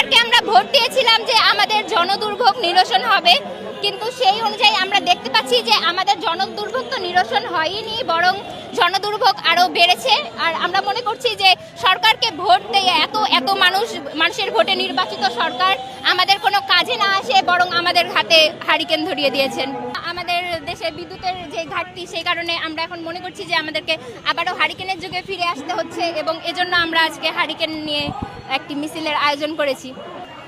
সরকারকে আমরা ভোট দিয়েছিলাম যে আমাদের জনদুর্ভোগ নিরসন হবে, কিন্তু সেই অনুযায়ী আমরা দেখতে পাচ্ছি যে আমাদের জনদুর্ভোগ তো নিরসন হয়নি, বরং জনদুর্ভোগ আরও বেড়েছে। আর আমরা মনে করছি যে সরকারকে ভোট দিয়ে এত মানুষের ভোটে নির্বাচিত সরকার আমাদের কোনো কাজে না আসে, বরং আমাদের হাতে হারিকেন ধরিয়ে দিয়েছেন। আমাদের দেশে বিদ্যুতের যে ঘাটতি, সেই কারণে আমরা এখন মনে করছি যে আমাদেরকে আবারও হারিকেনের যুগে ফিরে আসতে হচ্ছে, এবং এজন্য আমরা আজকে হারিকেন নিয়ে একটি মিছিলের আয়োজন করেছি।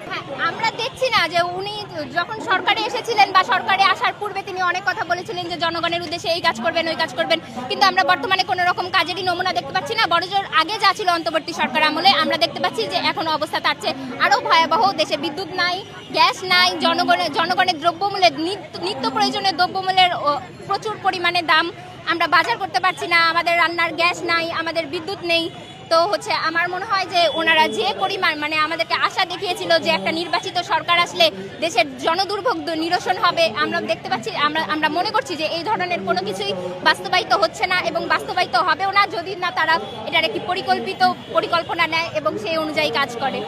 হ্যাঁ, আমরা দেখছি না যে উনি যখন সরকারে এসেছিলেন বা সরকারে আসার পূর্বে তিনি অনেক কথা বলেছিলেন যে জনগণের উদ্দেশ্যে এই কাজ করবেন ওই কাজ করবেন, কিন্তু আমরা বর্তমানে কোনো রকম কাজেরই নমুনা দেখতে পাচ্ছি না। বড়জোর আগে যা ছিল অন্তর্বর্তী সরকার আমলে, আমরা দেখতে পাচ্ছি যে এখন অবস্থা তার চেয়ে আরও ভয়াবহ। দেশে বিদ্যুৎ নাই, গ্যাস নাই, জনগণের দ্রব্যমূল্যের নিত্য প্রয়োজনীয় দ্রব্যমূল্যের প্রচুর পরিমাণে দাম, আমরা বাজার করতে পারছি না, আমাদের রান্নার গ্যাস নাই, আমাদের বিদ্যুৎ নেই। তো আমার মনে হয় যে ওনারা যে পরিমাণ আমাদেরকে আশা দেখিয়েছিল যে একটা নির্বাচিত সরকার আসলে দেশের জনদুর্ভোগ নিরসন হবে, আমরা দেখতে পাচ্ছি, আমরা মনে করছি যে এই ধরনের কোনো কিছুই বাস্তবায়িত হচ্ছে না এবং বাস্তবায়িত হবেও না যদি না তারা এটার একটি পরিকল্পনা নেয় এবং সেই অনুযায়ী কাজ করে।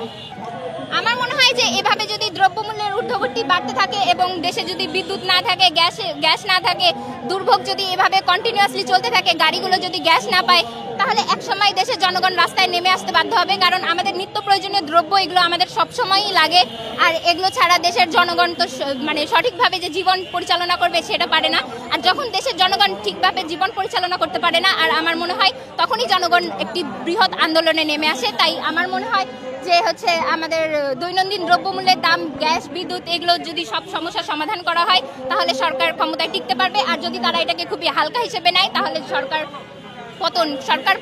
আমার মনে হয় যে এভাবে যদি দ্রব্যমূল্যের ঊর্ধ্বগতি বাড়তে থাকে এবং দেশে যদি বিদ্যুৎ না থাকে, গ্যাস না থাকে, দুর্ভোগ যদি এভাবে কন্টিনিউয়াসলি চলতে থাকে, গাড়িগুলো যদি গ্যাস না পায়, তাহলে একসময় দেশের জনগণ রাস্তায় নেমে আসতে বাধ্য হবে। কারণ আমাদের নিত্য প্রয়োজনীয় দ্রব্য এগুলো আমাদের সবসময়ই লাগে, আর এগুলো ছাড়া দেশের জনগণ তো সঠিকভাবে যে জীবন পরিচালনা করবে সেটা পারে না। আর যখন দেশের জনগণ ঠিকভাবে জীবন পরিচালনা করতে পারে না, আর আমার মনে হয় তখনই জনগণ একটি বৃহৎ আন্দোলনে নেমে আসে। তাই আমার মনে হয় যে আমাদের দৈনন্দিন দ্রব্যমূল্যের দাম, গ্যাস, বিদ্যুৎ এগুলো যদি সব সমস্যার সমাধান করা হয়, তাহলে সরকার ক্ষমতায় টিকতে পারবে। আর যদি তারা এটাকে খুবই হালকা হিসেবে নেয়, তাহলে সরকার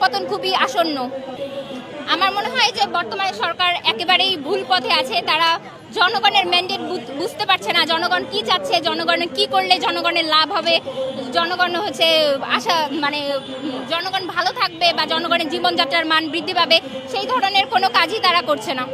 পতন খুবই আসন্ন। আমার মনে হয় যে বর্তমানে সরকার একেবারেই ভুল পথে আছে। তারা জনগণের ম্যান্ডেট বুঝতে পারছে না, জনগণ কি চাচ্ছে, জনগণ কি করলে জনগণের লাভ হবে, জনগণ জনগণ ভালো থাকবে বা জনগণের জীবনযাত্রার মান বৃদ্ধি পাবে, সেই ধরনের কোনো কাজই তারা করছে না।